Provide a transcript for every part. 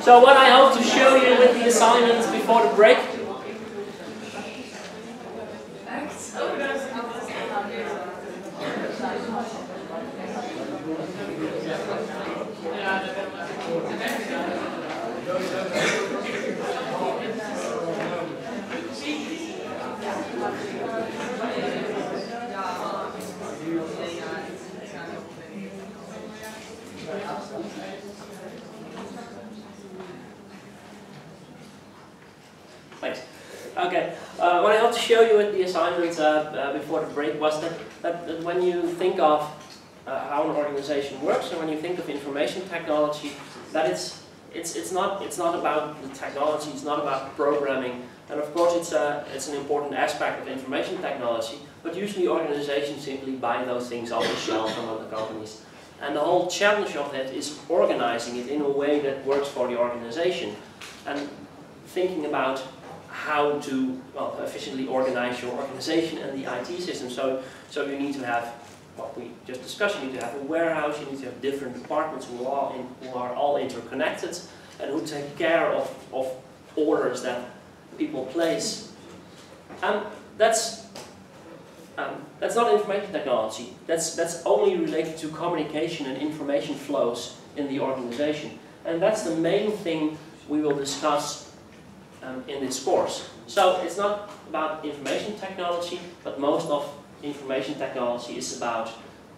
So what I hope to show you with the assignments before the break. Thanks. Okay, what I hope to show you with the assignment before the break was that when you think of how an organization works and when you think of information technology, that it's not about the technology, it's not about programming, and of course it's an important aspect of information technology, but usually organizations simply buy those things off the shelf from other companies. And the whole challenge of that is organizing it in a way that works for the organization and thinking about how to efficiently organize your organization and the IT system. So you need to have what we just discussed. You need to have a warehouse. You need to have different departments who are all interconnected and who take care of orders that people place. And that's not information technology. That's only related to communication and information flows in the organization. And that's the main thing we will discuss in this course. So it's not about information technology, but most of information technology is about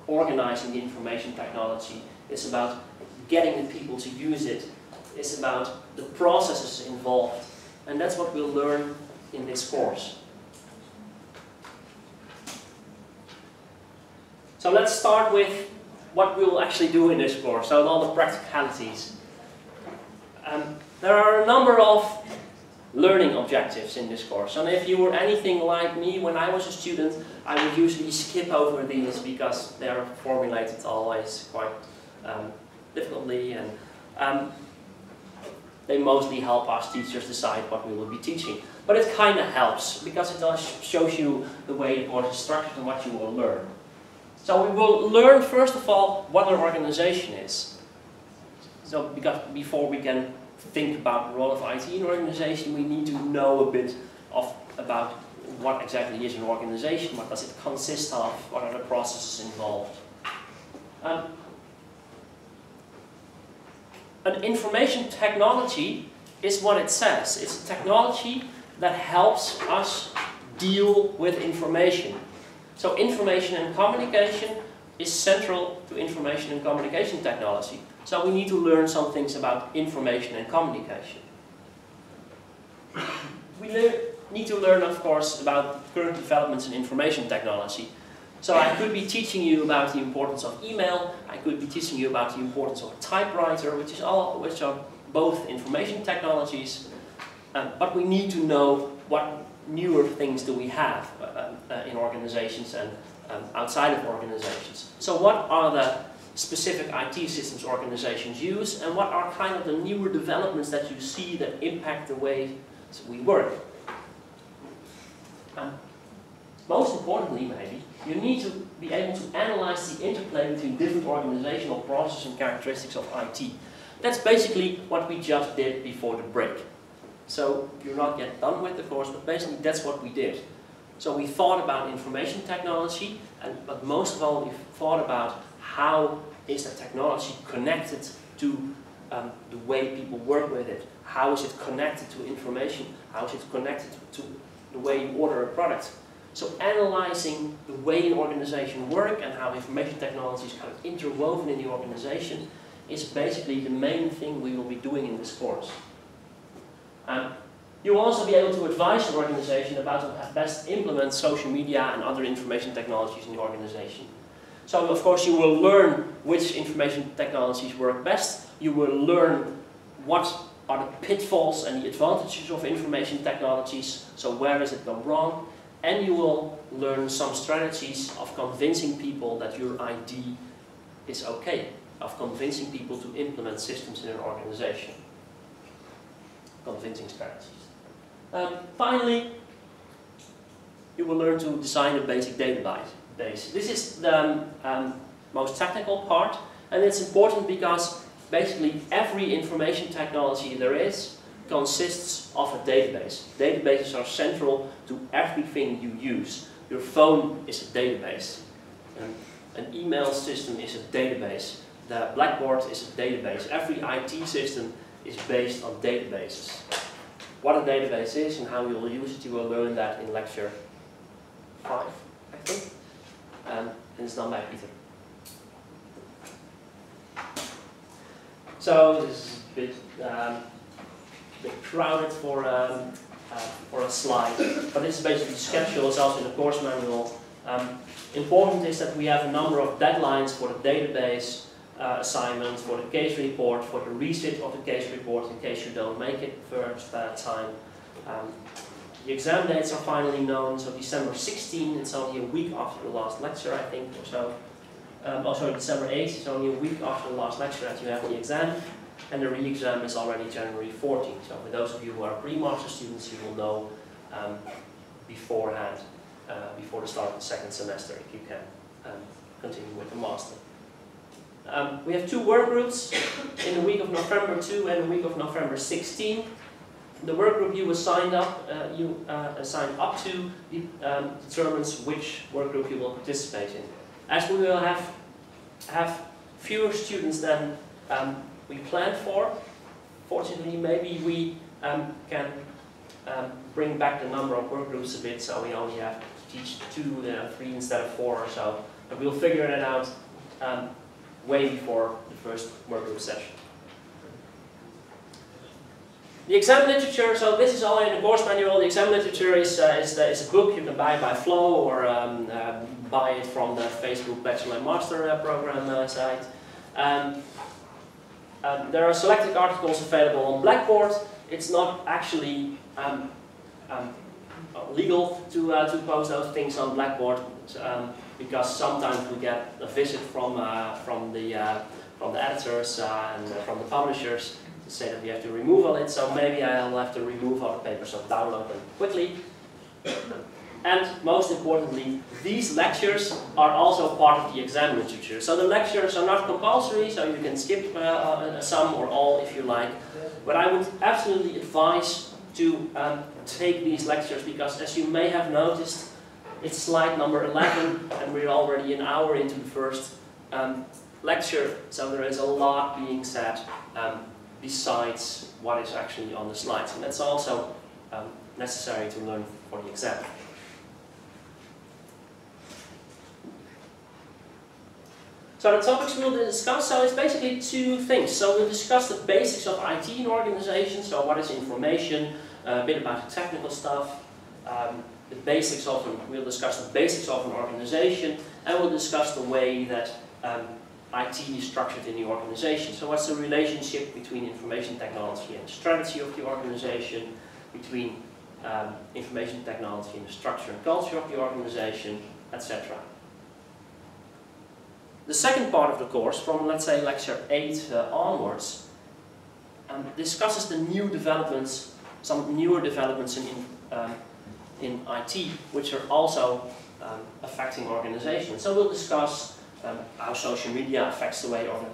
organizing the information technology. It's about getting the people to use it. It's about the processes involved. And that's what we'll learn in this course. So let's start with what we'll actually do in this course, so all the practicalities. There are a number of learning objectives in this course, and if you were anything like me when I was a student, I would usually skip over these because they are formulated always quite difficultly, and they mostly help us teachers decide what we will be teaching. But it kind of helps because it shows you the way the course is structured and what you will learn. So we will learn first of all what an organization is. So because before we can think about the role of IT in an organization, we need to know a bit about what exactly is an organization, what does it consist of, what are the processes involved. An information technology is what it says. It's a technology that helps us deal with information. So information and communication is central to information and communication technology. So we need to learn some things about information and communication. We need to learn, of course, about current developments in information technology. So I could be teaching you about the importance of email. I could be teaching you about the importance of a typewriter, which are both information technologies. But we need to know what newer things do we have in organizations and outside of organizations. So what are the specific IT systems organizations use, and what are kind of the newer developments that you see that impact the way we work? Most importantly, maybe, you need to be able to analyze the interplay between different organizational processes and characteristics of IT. That's basically what we just did before the break. So you're not yet done with the course, but basically that's what we did. So we thought about information technology, but most of all we thought about how is the technology connected to the way people work with it. How is it connected to information? How is it connected to the way you order a product? So analyzing the way an organization works and how information technology is kind of interwoven in the organization is basically the main thing we will be doing in this course. You will also be able to advise your organization about how to best implement social media and other information technologies in the organization. So of course you will learn which information technologies work best. You will learn what are the pitfalls and the advantages of information technologies. So where does it go wrong? And you will learn some strategies of convincing people that your idea is okay, of convincing people to implement systems in an organization. Convincing strategies. Finally, you will learn to design a basic database. This is the most technical part, and it's important because basically every information technology there is consists of a database. Databases are central to everything you use. Your phone is a database. An email system is a database. The Blackboard is a database. Every IT system is based on databases. What a database is and how you will use it, you will learn that in lecture 5, I think. And it's done by Peter. So this is a bit crowded for a slide, but this is basically the schedule. It's also in the course manual. Important is that we have a number of deadlines for the database assignment, for the case report, for the resit of the case report in case you don't make it first time. The exam dates are finally known, so December 16, it's only a week after the last lecture, I think, or so. Also December 8, it's only a week after the last lecture that you have the exam, and the re-exam is already January 14. So for those of you who are pre-master students, you will know beforehand, before the start of the second semester, if you can continue with the master. We have 2 work groups in the week of November 2 and the week of November 16. The work group you assigned up to determines which work group you will participate in. As we will have fewer students than we planned for, fortunately maybe we can bring back the number of work groups a bit, so we only have to teach 2, 3 instead of 4 or so. But we'll figure it out way before the first work group session. The exam literature, so this is all in the course manual. The exam literature is a book you can buy by Flow or buy it from the Facebook Bachelor and Master program site. There are selected articles available on Blackboard. It's not actually legal to post those things on Blackboard because sometimes we get a visit from the editors and from the publishers to say that we have to remove all it, so maybe I'll have to remove all the papers, so download them quickly. And most importantly, these lectures are also part of the exam literature. So the lectures are not compulsory, so you can skip some or all if you like. But I would absolutely advise to take these lectures because, as you may have noticed, it's slide number 11 and we're already an hour into the first lecture, so there is a lot being said besides what is actually on the slides, and that's also necessary to learn for the exam. So the topics we'll discuss, so it's basically 2 things. So we'll discuss the basics of IT in organizations, so what is information, a bit about the technical stuff, the basics of we'll discuss the basics of an organization, and we'll discuss the way that IT is structured in the organization. So what's the relationship between information technology and the strategy of the organization, between information technology and the structure and culture of the organization, etc. The second part of the course, from let's say lecture 8 onwards, discusses the new developments, some newer developments in IT, which are also affecting organizations. So we'll discuss how social media affects the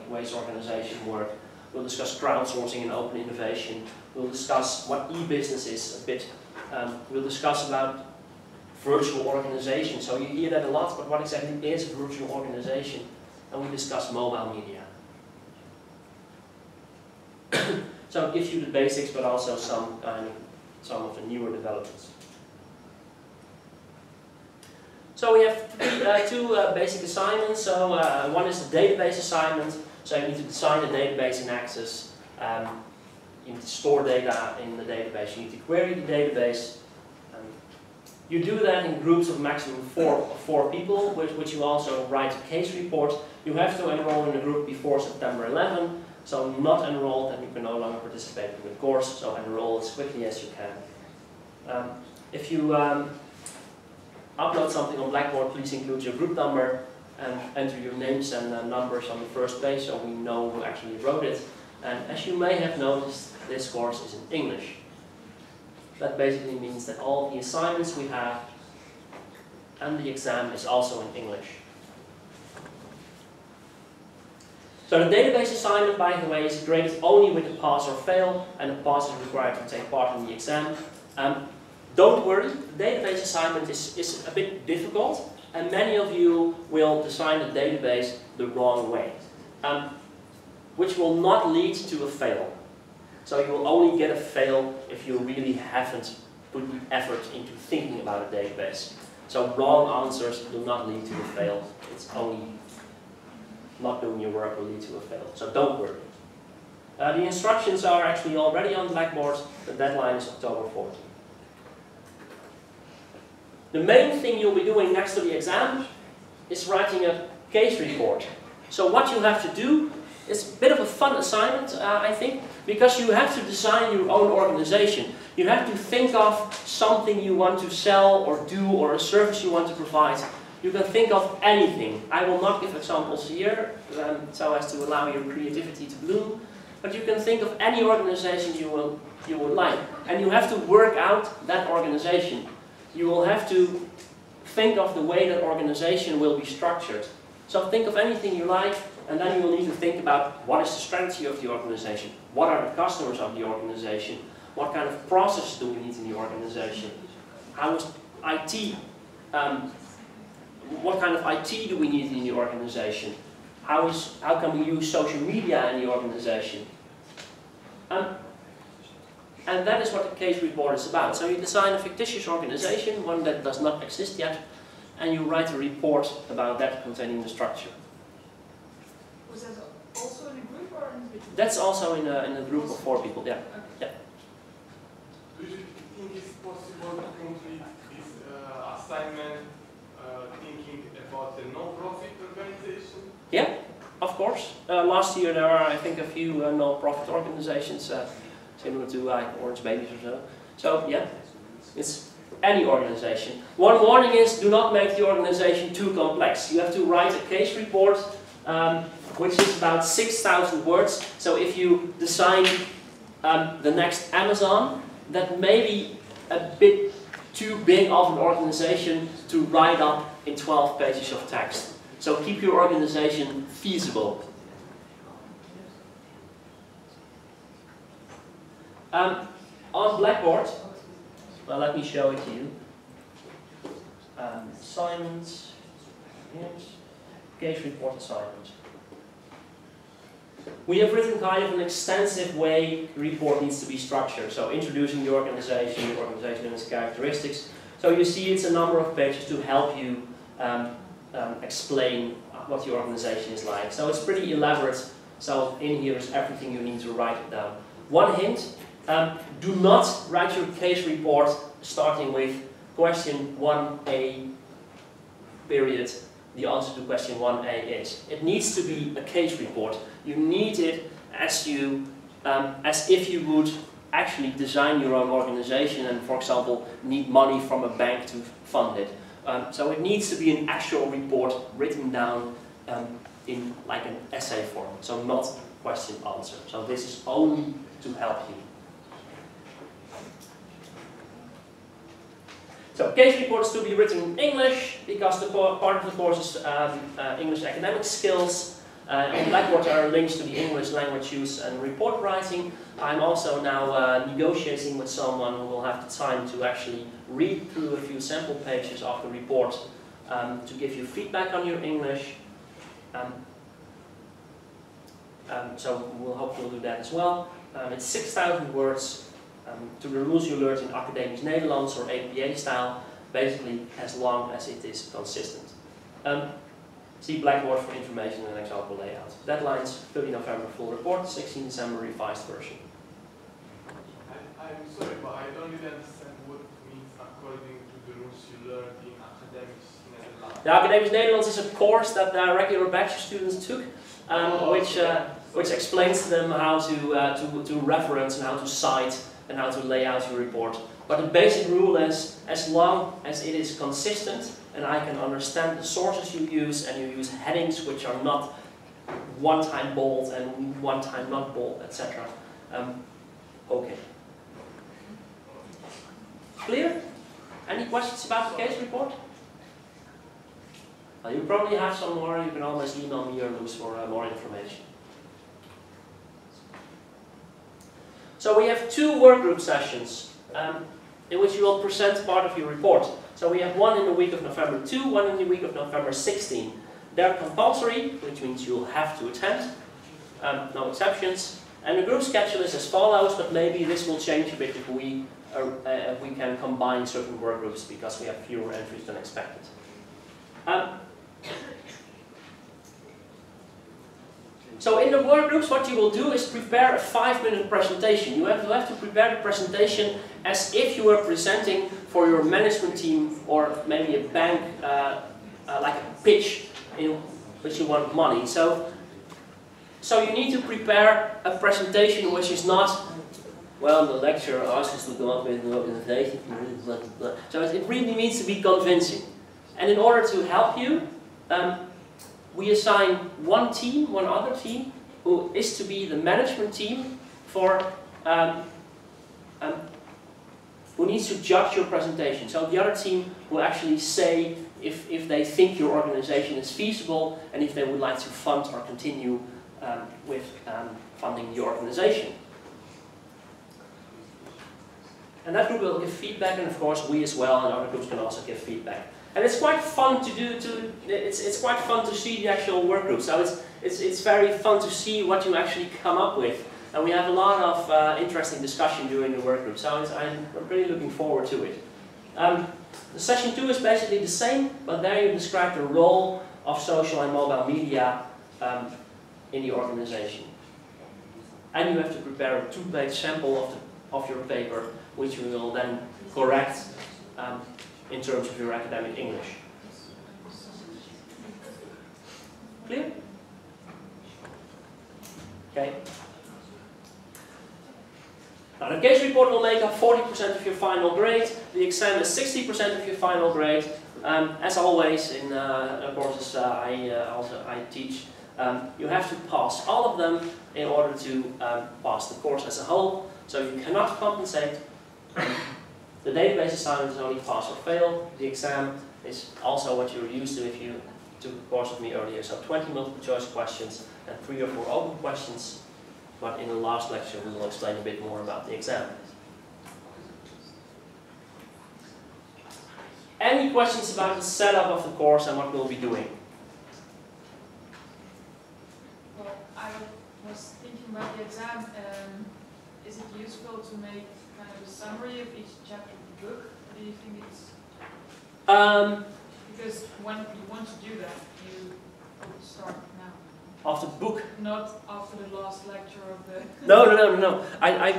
ways organizations work. We'll discuss crowdsourcing and open innovation. We'll discuss what e-business is a bit. We'll discuss about virtual organization. So you hear that a lot, but what exactly is virtual organization? And we discuss mobile media. So it gives you the basics, but also some of the newer developments. So we have 2 basic assignments. So one is the database assignment. So you need to design a database in Access. You need to store data in the database. You need to query the database. You do that in groups of maximum 4 people, which you also write a case report. You have to enroll in the group before September 11. So not enrolled and you can no longer participate in the course. So enroll as quickly as you can. If you upload something on Blackboard, please include your group number and enter your names and numbers on the first page so we know who actually wrote it. And as you may have noticed, this course is in English. That basically means that all the assignments we have and the exam is also in English. So the database assignment, by the way, is graded only with a pass or fail, and the pass is required to take part in the exam. Don't worry, the database assignment is a bit difficult, and many of you will design the database the wrong way, which will not lead to a fail. So you will only get a fail if you really haven't put the effort into thinking about a database. So wrong answers do not lead to a fail. It's only not doing your work will lead to a fail. So don't worry. The instructions are actually already on Blackboard. The deadline is October 14th. The main thing you'll be doing next to the exam is writing a case report. So what you have to do is a bit of a fun assignment, I think, because you have to design your own organization. You have to think of something you want to sell or do, or a service you want to provide. You can think of anything. I will not give examples here, so as to allow your creativity to bloom. But you can think of any organization you would like. And you have to work out that organization. You will have to think of the way that organization will be structured. So think of anything you like, and then you will need to think about what is the strategy of the organization, what are the customers of the organization, what kind of process do we need in the organization, how is IT, what kind of IT do we need in the organization, how can we use social media in the organization. And that is what the case report is about. So you design a fictitious organization, one that does not exist yet, and you write a report about that containing the structure. Was that also in a group or individual? That's also in a group of 4 people, yeah. Okay. Yeah. Do you think it's possible to complete this assignment thinking about the non-profit organization? Yeah, of course. Last year there are, I think, a few non-profit organizations, similar to like Orange Babies or so. So yeah, it's any organization. One warning is, do not make the organization too complex. You have to write a case report, which is about 6,000 words. So if you design the next Amazon, that may be a bit too big of an organization to write up in 12 pages of text. So keep your organization feasible. On Blackboard, well, let me show it to you. Assignments, yes, case report assignment. We have written kind of an extensive way the report needs to be structured. So introducing the organization and its characteristics. So you see it's a number of pages to help you explain what your organization is like. So it's pretty elaborate. So in here is everything you need to write it down. One hint, do not write your case report starting with question 1a, period. The answer to question 1a is. It needs to be a case report. You need it as if you would actually design your own organization and, for example, need money from a bank to fund it. So it needs to be an actual report written down in like an essay form, so not question answer. So this is only to help you. So case reports to be written in English, because the part of the course is English academic skills. On Blackboard there are links to the English language use and report writing. I'm also now negotiating with someone who will have the time to actually read through a few sample pages of the report to give you feedback on your English. So we'll hopefully do that as well. It's 6,000 words. To the rules you learned in Academisch Nederlands or APA style, basically as long as it is consistent. See Blackboard for information and example layout. Deadlines, 30 November full report, 16 December revised version. I'm sorry, but I don't really understand what it means according to the rules you learned in Academisch Nederlands. The Academisch Nederlands is a course that regular bachelor students took, which explains to them how to reference and how to cite and how to lay out your report. But the basic rule is, as long as it is consistent and I can understand the sources you use and you use headings which are not one time bold and one time not bold, etc. Okay. Clear? Any questions about the case report? Well, you probably have some more. You can always email me or Loes for more information. So we have 2 work group sessions in which you will present part of your report. So we have one in the week of November 2, one in the week of November 16. They're compulsory, which means you'll have to attend, no exceptions. And the group schedule is as follows, but maybe this will change a bit if we can combine certain work groups because we have fewer entries than expected. So in the work groups, what you will do is prepare a 5-minute presentation. You have to prepare the presentation as if you were presenting for your management team or maybe a bank, like a pitch in which you want money. So you need to prepare a presentation which is not, well, the lecturer asks us to come up with an organization, blah, blah, blah. So it really needs to be convincing. And in order to help you, we assign one other team, who is to be the management team for, who needs to judge your presentation. So the other team will actually say if they think your organization is feasible and if they would like to fund or continue with funding the organization. And that group will give feedback, and of course we as well, and other groups can also give feedback. And it's quite fun to do. It's quite fun to see the actual work group. So it's very fun to see what you actually come up with, and we have a lot of interesting discussion during the work group. So I'm really looking forward to it. The session 2 is basically the same, but there you describe the role of social and mobile media in the organization, and you have to prepare a 2-page sample of your paper, which we will then correct in terms of your academic English. Clear? Okay. Now the case report will make up 40% of your final grade. The exam is 60% of your final grade. As always in courses I teach, you have to pass all of them in order to pass the course as a whole. So you cannot compensate. The database assignment is only pass or fail. The exam is also what you're used to if you took a course with me earlier. So 20 multiple choice questions and 3 or 4 open questions. But in the last lecture we will explain a bit more about the exam. Any questions about the setup of the course and what we'll be doing? Well, I was thinking about the exam. Is it useful to make kind of a summary of each chapter of the book? Or do you think it's... because when you want to do that, you start now. Of the book? Not after the last lecture of the... No. I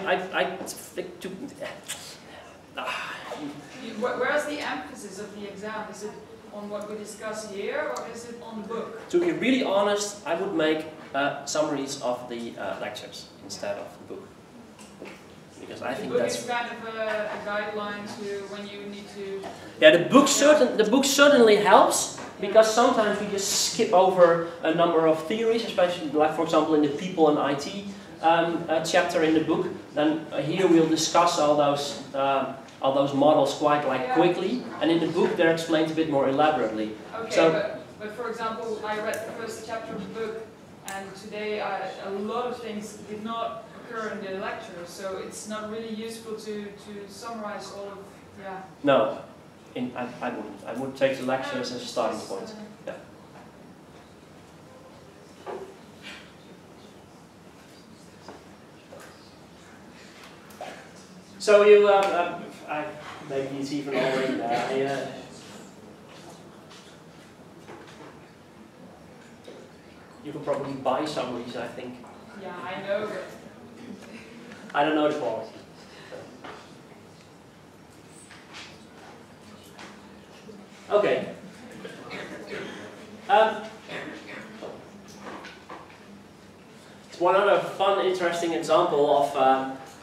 think to... Where's the emphasis of the exam? Is it on what we discuss here, or is it on the book? To be really honest, I would make summaries of the lectures instead of the book. Because I think that's... The book is kind of a guideline to when you need to... Yeah, the book certainly helps, because sometimes we just skip over a number of theories, especially like for example in the people and IT chapter in the book. Then here we'll discuss all those models quite quickly, and in the book they're explained a bit more elaborately. Okay, so, but for example, I read the first chapter of the book, and today a lot of things did not occur in the lecture, so it's not really useful to summarize all of, yeah. No, I wouldn't. I would take the lectures as a starting point. Yeah. So you, maybe it's even already there. You can probably buy summaries, I think. Yeah, I know, but... I don't know the quality. Okay. It's one other fun, interesting example of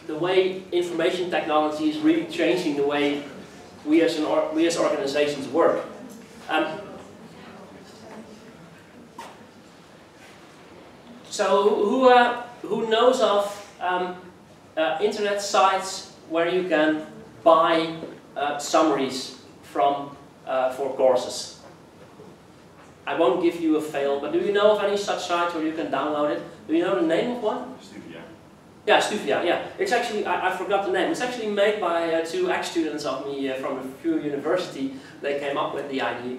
the way information technology is really changing the way we as organizations work. So who knows of internet sites where you can buy summaries from for courses? I won't give you a fail, but do you know of any such site where you can download it? Do you know the name of one? Yeah, Stuvia, yeah. It's actually, I forgot the name. It's actually made by two ex-students of me from the Pure University. They came up with the idea.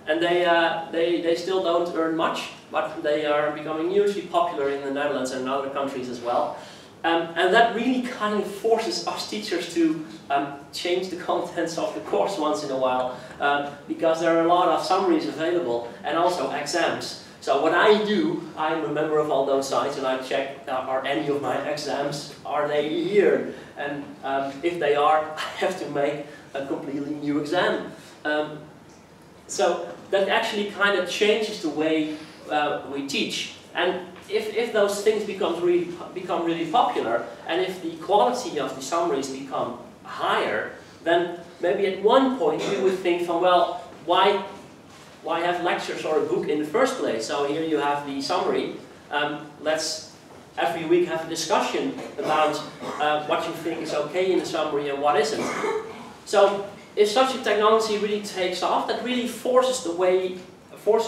And they still don't earn much, but they are becoming hugely popular in the Netherlands and in other countries as well. And that really kind of forces us teachers to change the contents of the course once in a while, because there are a lot of summaries available and also exams. So what I do, I'm a member of all those sites and I check are any of my exams, are they here? And if they are, I have to make a completely new exam. So that actually kind of changes the way we teach. And if those things become really popular, and if the quality of the summaries become higher, then maybe at one point we would think from, well, why have lectures or a book in the first place? So here you have the summary. Let's every week have a discussion about what you think is okay in the summary and what isn't. So if such a technology really takes off, that really forces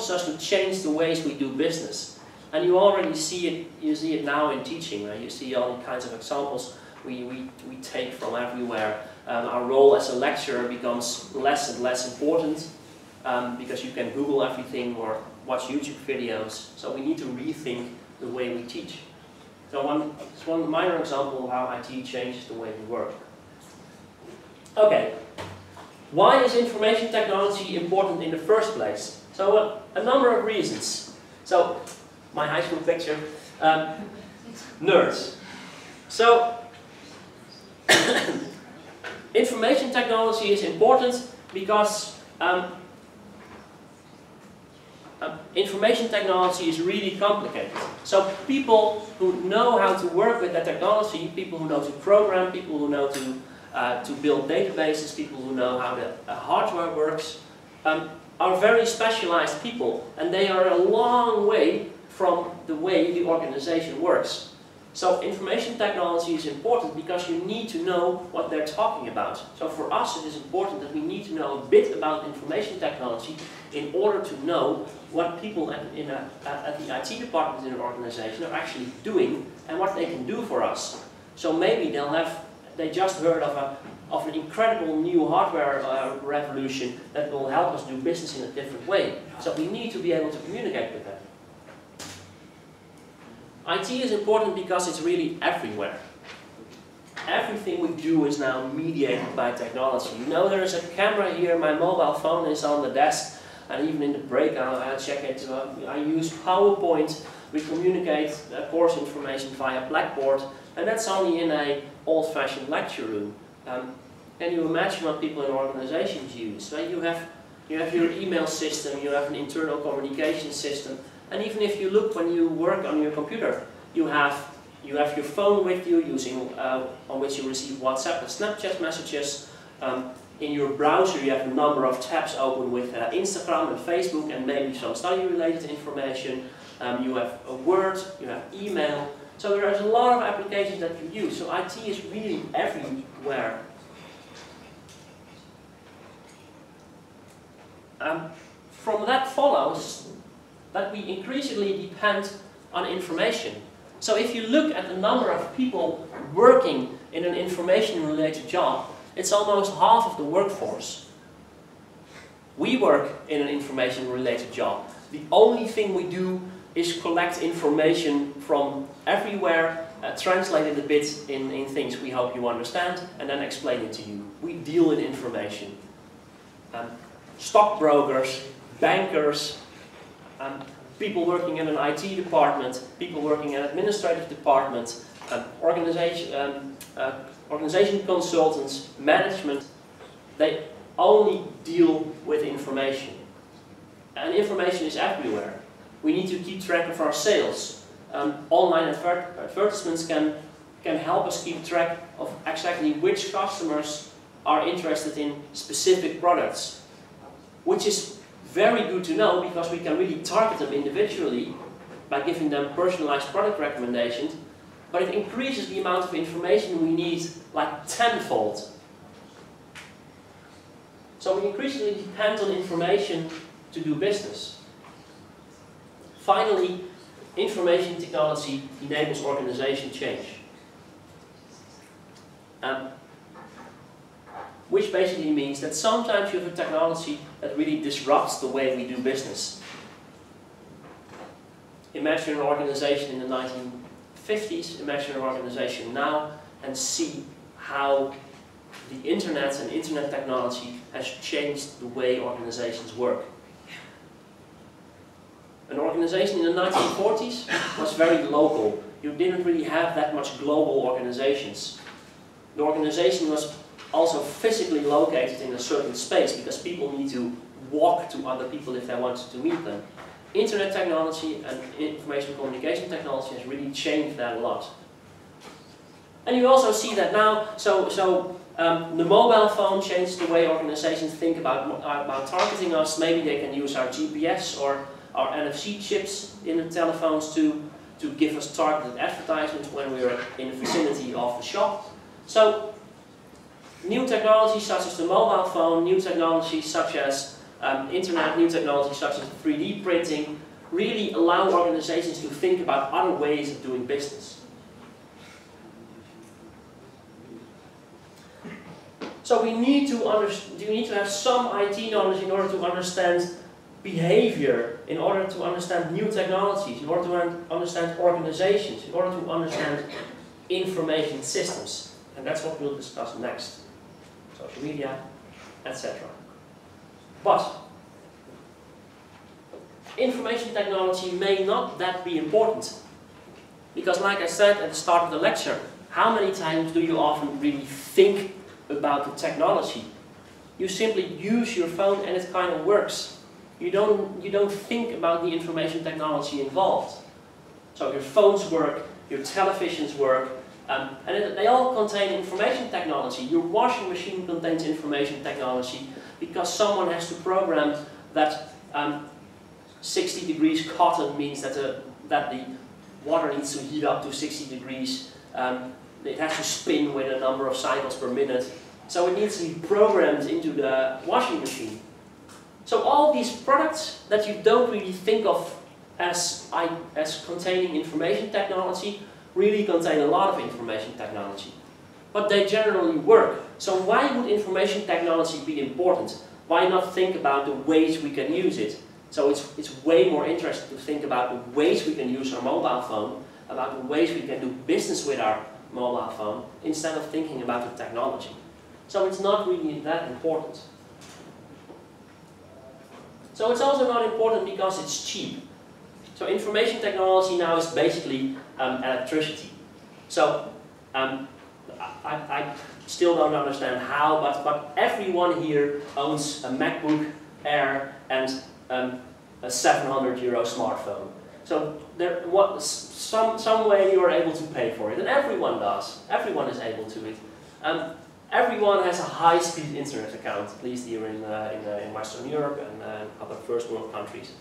us to change the ways we do business. And you already see it. You see it now in teaching. Right? You see all kinds of examples we take from everywhere. Our role as a lecturer becomes less and less important because you can Google everything or watch YouTube videos. So we need to rethink the way we teach. So one minor example of how IT changes the way we work. Okay. Why is information technology important in the first place? So a number of reasons. So my high school picture, nerds. So information technology is important because information technology is really complicated. So people who know how to work with that technology, people who know to program, people who know to build databases, people who know how the hardware works, are very specialized people, and they are a long way from the way the organization works. So information technology is important because you need to know what they're talking about. So for us it is important that we need to know a bit about information technology in order to know what people at the IT department in an organization are actually doing and what they can do for us. So maybe they just heard of an incredible new hardware revolution that will help us do business in a different way. So we need to be able to communicate with them. IT is important because it's really everywhere. Everything we do is now mediated by technology. You know, there is a camera here, my mobile phone is on the desk, and even in the break I'll check it. I use PowerPoint, we communicate course information via Blackboard, and that's only in an old-fashioned lecture room. Can you imagine what people in organizations use? Right? You have your email system, you have an internal communication system, and even if you look when you work on your computer, you have your phone with you, on which you receive WhatsApp and Snapchat messages. In your browser you have a number of tabs open with Instagram and Facebook and maybe some study-related information. You have Word, you have email. So there is a lot of applications that you use. So IT is really everywhere. From that follows that we increasingly depend on information. So if you look at the number of people working in an information-related job, it's almost half of the workforce. We work in an information-related job. The only thing we do is collect information from everywhere, translate it a bit in things we hope you understand, and then explain it to you. We deal in information. Stockbrokers, bankers, people working in an IT department, people working in an administrative department, organization consultants, management, they only deal with information. And information is everywhere. We need to keep track of our sales. Online advertisements can help us keep track of exactly which customers are interested in specific products, which is very good to know because we can really target them individually by giving them personalized product recommendations, but it increases the amount of information we need like tenfold. So we increasingly depend on information to do business. Finally, information technology enables organization change. Which basically means that sometimes you have a technology that really disrupts the way we do business. Imagine an organization in the 1950s, imagine an organization now, and see how the internet and internet technology has changed the way organizations work. An organization in the 1940s was very local. You didn't really have that much global organizations. The organization was also physically located in a certain space because people need to walk to other people if they wanted to meet them. Internet technology and information communication technology has really changed that a lot. And you also see that now, the mobile phone changed the way organizations think about targeting us. Maybe they can use our GPS or our NFC chips in the telephones to give us targeted advertisements when we're in the vicinity of the shop. So, new technologies such as the mobile phone, new technologies such as internet, new technologies such as 3D printing, really allow organizations to think about other ways of doing business. So we need to have some IT knowledge in order to understand behavior, in order to understand new technologies, in order to understand organizations, in order to understand information systems. And that's what we'll discuss next. Social media, etc. But information technology may not that be important. Because like I said at the start of the lecture, how many times do you often really think about the technology? You simply use your phone and it kind of works. You don't think about the information technology involved. So your phones work, your televisions work, and they all contain information technology. Your washing machine contains information technology because someone has to program that 60 degrees cotton means that the water needs to heat up to 60 degrees. It has to spin with a number of cycles per minute. So it needs to be programmed into the washing machine. So all these products that you don't really think of as containing information technology really contain a lot of information technology. But they generally work. So why would information technology be important? Why not think about the ways we can use it? So it's way more interesting to think about the ways we can use our mobile phone, about the ways we can do business with our mobile phone, instead of thinking about the technology. So it's not really that important. So it's also not important because it's cheap. So information technology now is basically electricity. So I still don't understand how, but everyone here owns a MacBook Air and a €700 smartphone. So some way you are able to pay for it, and everyone does. Everyone is able to it. Everyone has a high-speed internet account, at least here in Western Europe and other first world countries.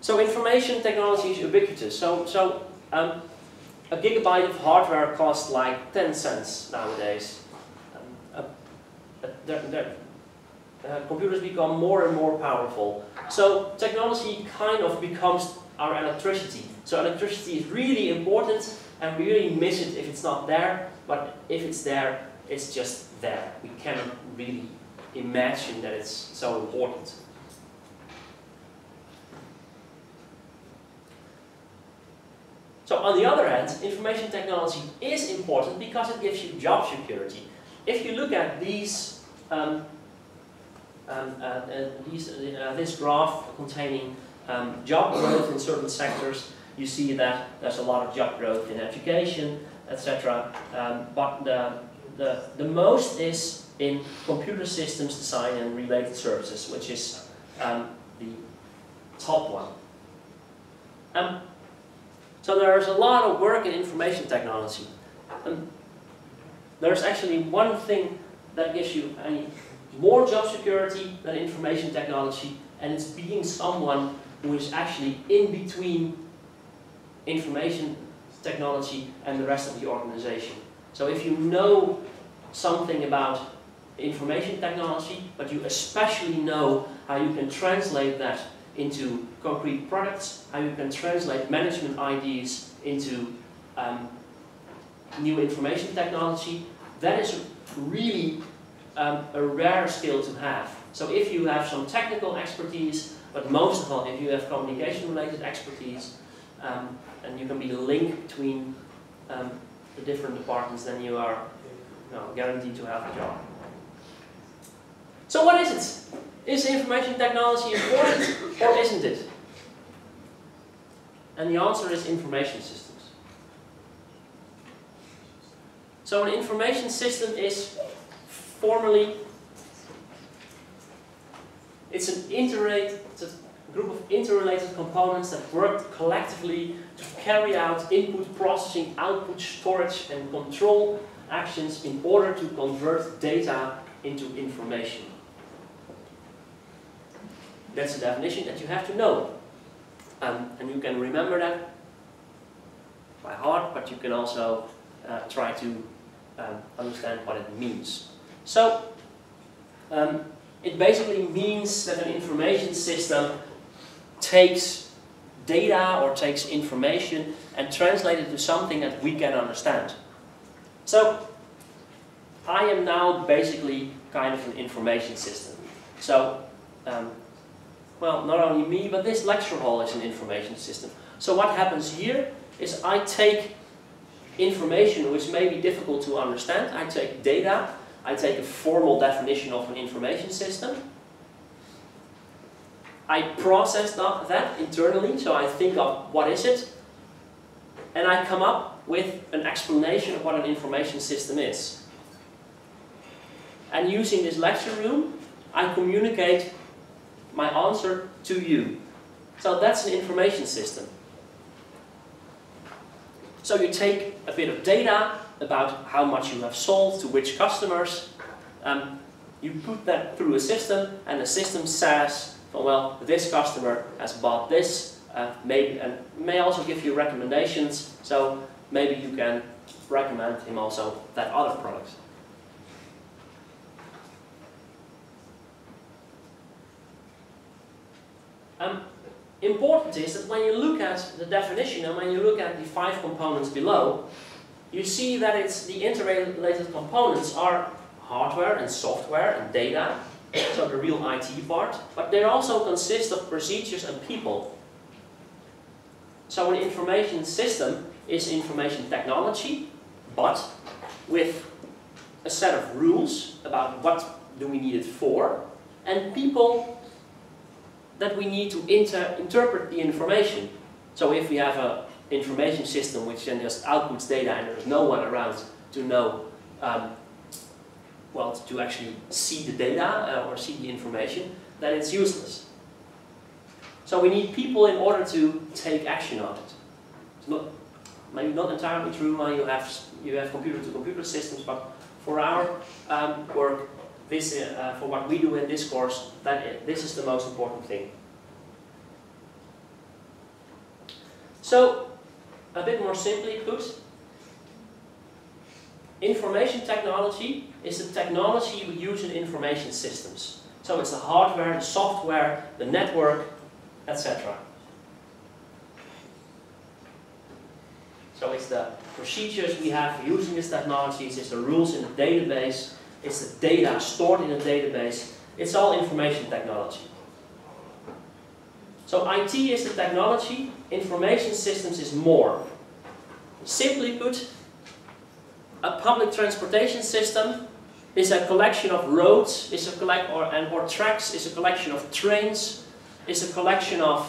So information technology is ubiquitous. So a gigabyte of hardware costs like 10 cents nowadays. Computers become more and more powerful. So technology kind of becomes our electricity. So electricity is really important, and we really miss it if it's not there. But if it's there, it's just there. We cannot really imagine that it's so important. So on the other hand, information technology is important because it gives you job security. If you look at this graph containing job growth in certain sectors, you see that there's a lot of job growth in education, etc. But the most is in computer systems design and related services, which is the top one. So there's a lot of work in information technology. There's actually one thing that gives you more job security than information technology, and it's being someone who is actually in between information technology and the rest of the organization. So if you know something about information technology, but you especially know how you can translate that into concrete products, how you can translate management ideas into new information technology. That is really a rare skill to have. So if you have some technical expertise, but most of all if you have communication related expertise, and you can be the link between the different departments, then you are guaranteed to have a job. So what is it? Is information technology important or isn't it? And the answer is information systems. So an information system is formally, it's a group of interrelated components that work collectively to carry out input, processing, output, storage and control actions in order to convert data into information. That's a definition that you have to know. And you can remember that by heart, but you can also try to understand what it means. So, it basically means that an information system takes data or takes information and translates it to something that we can understand. So, I am now basically kind of an information system. So, well, not only me, but this lecture hall is an information system. So what happens here is I take information which may be difficult to understand. I take data, I take a formal definition of an information system. I process that internally, so I think of what is it, and I come up with an explanation of what an information system is. And using this lecture room, I communicate my answer to you. So that's an information system. So you take a bit of data about how much you have sold to which customers, you put that through a system, and the system says, well, this customer has bought this, and may also give you recommendations, so maybe you can recommend him also that other product. Important is that when you look at the definition and when you look at the 5 components below, you see that the interrelated components are hardware and software and data, so the real IT part, but they also consist of procedures and people. So an information system is information technology, but with a set of rules about what do we need it for, and people that we need to interpret the information. So if we have an information system which then just outputs data and there's no one around to know, well, to actually see the data or see the information, then it's useless. So we need people in order to take action on it. It's maybe not entirely true when you have computer-to-computer systems, but for our work, for what we do in this course, this is the most important thing. So, a bit more simply put, information technology is the technology we use in information systems. So it's the hardware, the software, the network, etc. So it's the procedures we have for using these technologies, it's the rules in the database, it's the data stored in a database. It's all information technology. So IT is the technology, information systems is more. Simply put, a public transportation system is a collection of roads, or tracks, is a collection of trains, is a collection of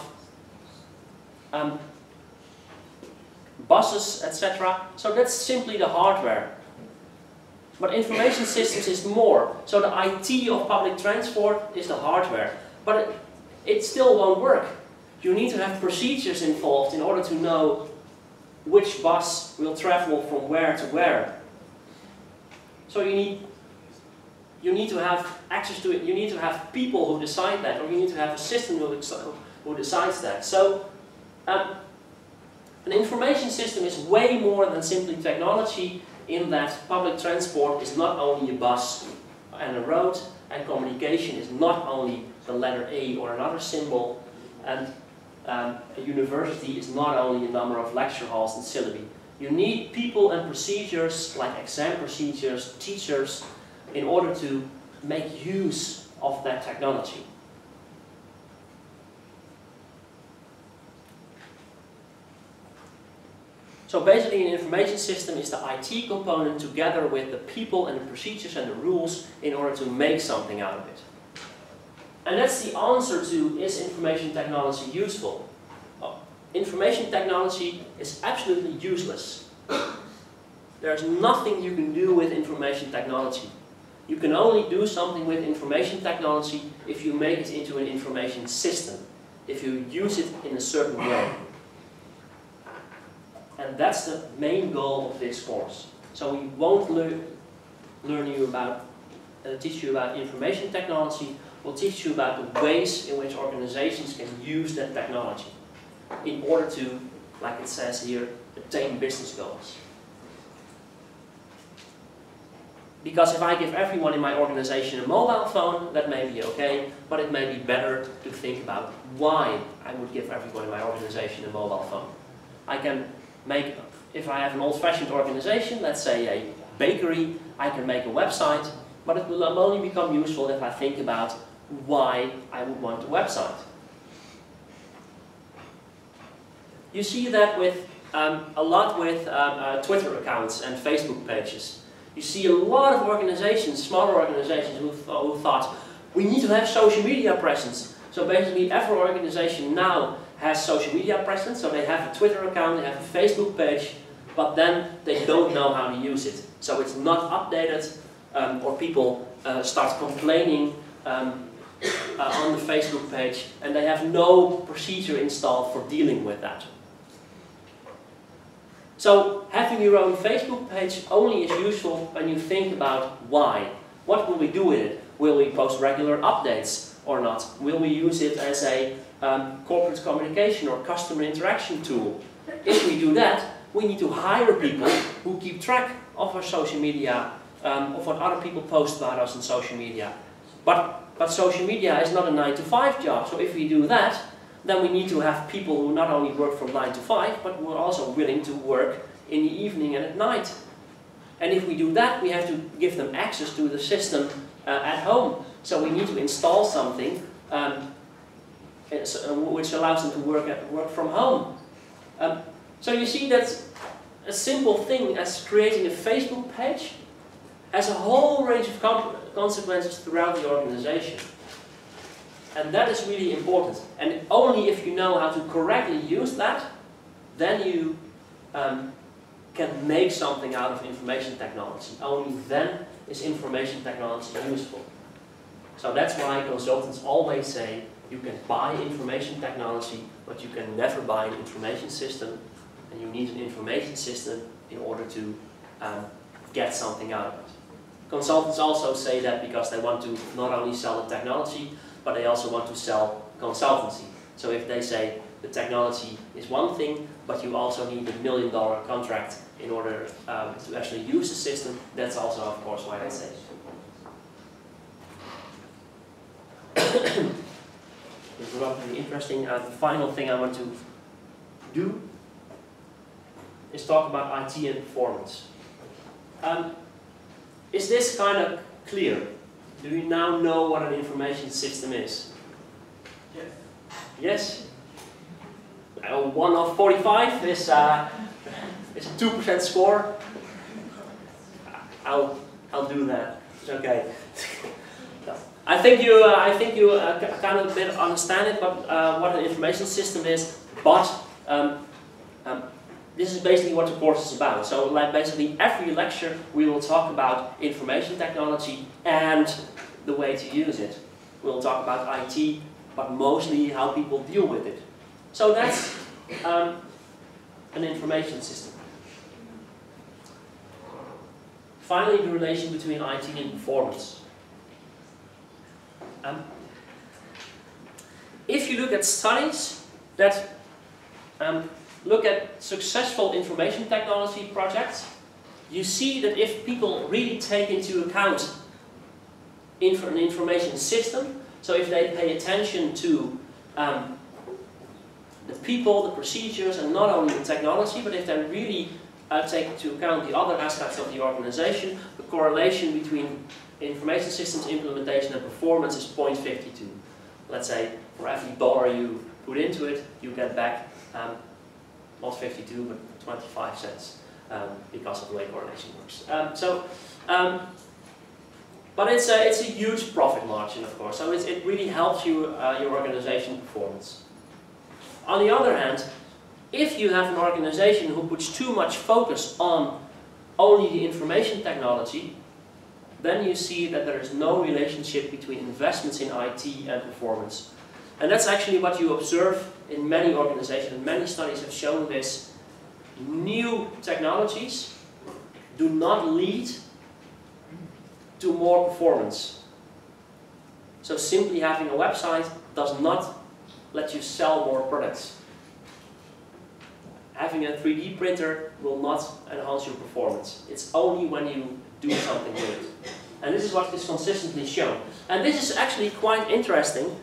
buses, etc. So that's simply the hardware. But information systems is more. So the IT of public transport is the hardware. But it still won't work. You need to have procedures involved in order to know which bus will travel from where to where. So you need to have access to it. You need to have people who decide that, or you need to have a system who decides that. So an information system is way more than simply technology, in that public transport is not only a bus and a road, and communication is not only the letter A or another symbol. And a university is not only a number of lecture halls and syllabi. You need people and procedures, like exam procedures, teachers, in order to make use of that technology. So basically an information system is the IT component together with the people and the procedures and the rules in order to make something out of it. And that's the answer to, is information technology useful? Oh, information technology is absolutely useless. There's nothing you can do with information technology. You can only do something with information technology if you make it into an information system, if you use it in a certain way. And that's the main goal of this course. So we won't teach you about information technology. We'll teach you about the ways in which organizations can use that technology in order to, like it says here, attain business goals. Because if I give everyone in my organization a mobile phone, that may be okay, but it may be better to think about why I would give everyone in my organization a mobile phone. I can make, if I have an old-fashioned organization, let's say a bakery, I can make a website, but it will only become useful if I think about why I would want a website. You see that with a lot with Twitter accounts and Facebook pages. You see a lot of organizations, smaller organizations, who thought, we need to have social media presence. So basically every organization now has social media presence, so they have a Twitter account, they have a Facebook page, but then they don't know how to use it. So it's not updated, or people start complaining on the Facebook page, and they have no procedure installed for dealing with that. So having your own Facebook page only is useful when you think about why. What will we do with it? Will we post regular updates or not? Will we use it as a corporate communication or customer interaction tool? If we do that, we need to hire people who keep track of our social media, of what other people post about us on social media. But social media is not a 9-to-5 job, so if we do that, then we need to have people who not only work from 9 to 5, but who are also willing to work in the evening and at night. And if we do that, we have to give them access to the system at home. So we need to install something which allows them to work from home. So you see that a simple thing as creating a Facebook page has a whole range of consequences throughout the organization. And that is really important. And only if you know how to correctly use that, then you can make something out of information technology. Only then is information technology useful. So that's why consultants always say you can buy information technology, but you can never buy an information system. And you need an information system in order to get something out of it. Consultants also say that because they want to not only sell the technology, but they also want to sell consultancy. So if they say the technology is one thing, but you also need $1 million contract in order to actually use the system, that's also, of course, why they say it. It's rather interesting. The final thing I want to do is talk about IT and performance. Is this kind of clear? Do you now know what an information system is? Yes. Yes? 1 of 45 is a 2% score. I'll do that. It's okay. I think you kind of a bit understand it, but what an information system is. But this is basically what the course is about. So, like basically every lecture, we will talk about information technology and the way to use it. We'll talk about IT, but mostly how people deal with it. So that's an information system. Finally, the relation between IT and performance. If you look at studies that look at successful information technology projects, you see that if people really take into account an information system, so if they pay attention to people, the procedures, and not only the technology, but if they really take into account the other aspects of the organization, the correlation between information systems implementation and performance is 0.52. Let's say for every dollar you put into it, you get back not 52 but 25 cents because of the way correlation works. But it's a huge profit margin, of course, so it really helps you your organization performance. On the other hand, if you have an organization who puts too much focus on only the information technology, then you see that there is no relationship between investments in IT and performance. And that's actually what you observe in many organizations. Many studies have shown this. New technologies do not lead to more performance. So simply having a website does not let you sell more products. Having a 3D printer will not enhance your performance. It's only when you do something with it. And this is what is consistently shown. And this is actually quite interesting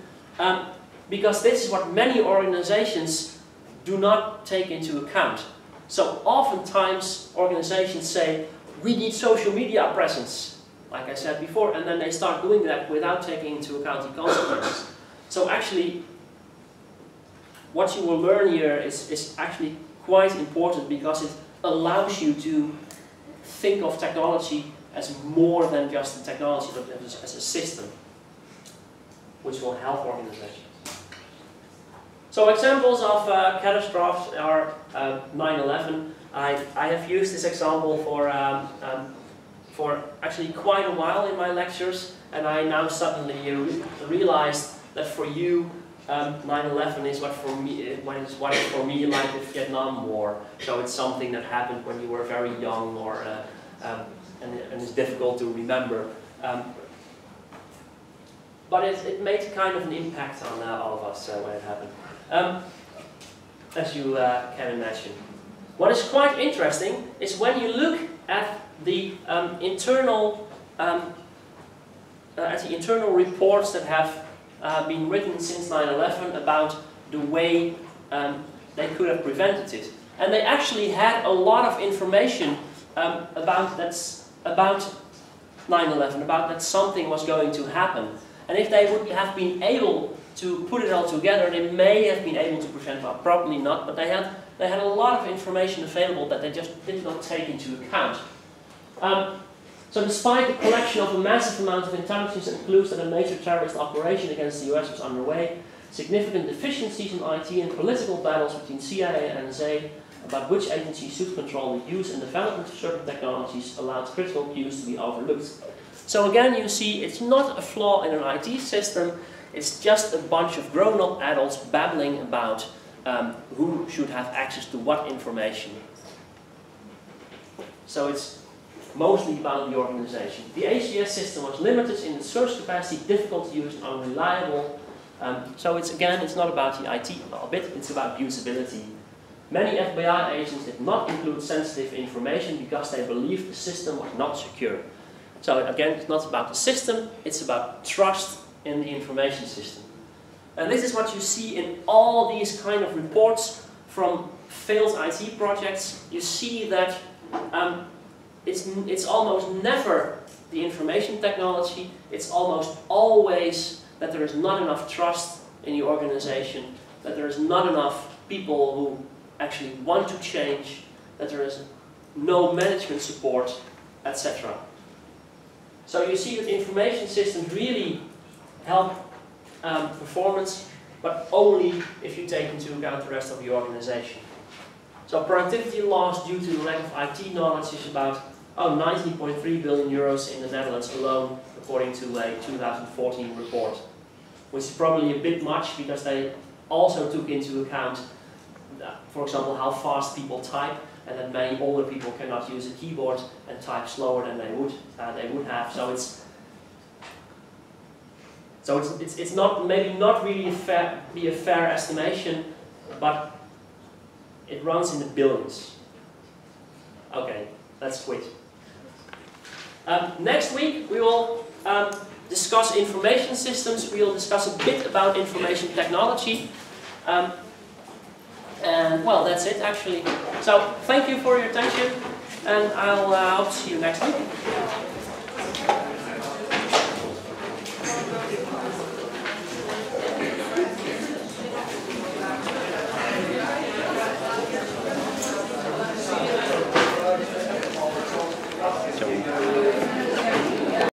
because this is what many organizations do not take into account. So oftentimes organizations say, we need social media presence, like I said before, and then they start doing that without taking into account the consequences. So actually, what you will learn here is actually quite important because it allows you to think of technology as more than just a technology, but as a system, which will help organizations. So examples of catastrophes are 9/11. I have used this example for actually quite a while in my lectures, and I now suddenly realized that for you 9/11 is what for me like the Vietnam War. So it's something that happened when you were very young, or and it's difficult to remember. But it made kind of an impact on all of us when it happened, as you can imagine. What is quite interesting is when you look at the internal reports that have been written since 9/11 about the way they could have prevented it. And they actually had a lot of information about 9/11, about that something was going to happen. And if they would have been able to put it all together, they may have been able to prevent, well, probably not, but they had a lot of information available that they just did not take into account. So despite the collection of a massive amount of intelligence and clues that a major terrorist operation against the US was underway, significant deficiencies in IT and political battles between CIA and NSA about which agencies should control the use and development of certain technologies allowed critical cues to be overlooked. So again, you see, it's not a flaw in an IT system, it's just a bunch of grown-up adults babbling about who should have access to what information. So it's mostly about the organization. The HDS system was limited in its search capacity, difficult to use and unreliable. So it's not about the IT a bit, it's about usability. Many FBI agents did not include sensitive information because they believed the system was not secure. So again, it's not about the system, it's about trust in the information system. And this is what you see in all these kind of reports from failed IT projects. You see that it's almost never the information technology, it's almost always that there is not enough trust in the organization, that there is not enough people who actually want to change, that there is no management support, etc. So you see that information systems really help performance, but only if you take into account the rest of the organization. So productivity loss due to the lack of IT knowledge is about 19.3 billion euros in the Netherlands alone, according to a 2014 report, which is probably a bit much because they also took into account, for example, how fast people type, and that many older people cannot use a keyboard and type slower than they would have. So it's not maybe not really a fair estimation, but it runs in the billions. Okay, let's quit. Next week we will discuss information systems. We will discuss a bit about information technology. And well, that's it actually. So thank you for your attention, and I'll hope to see you next week.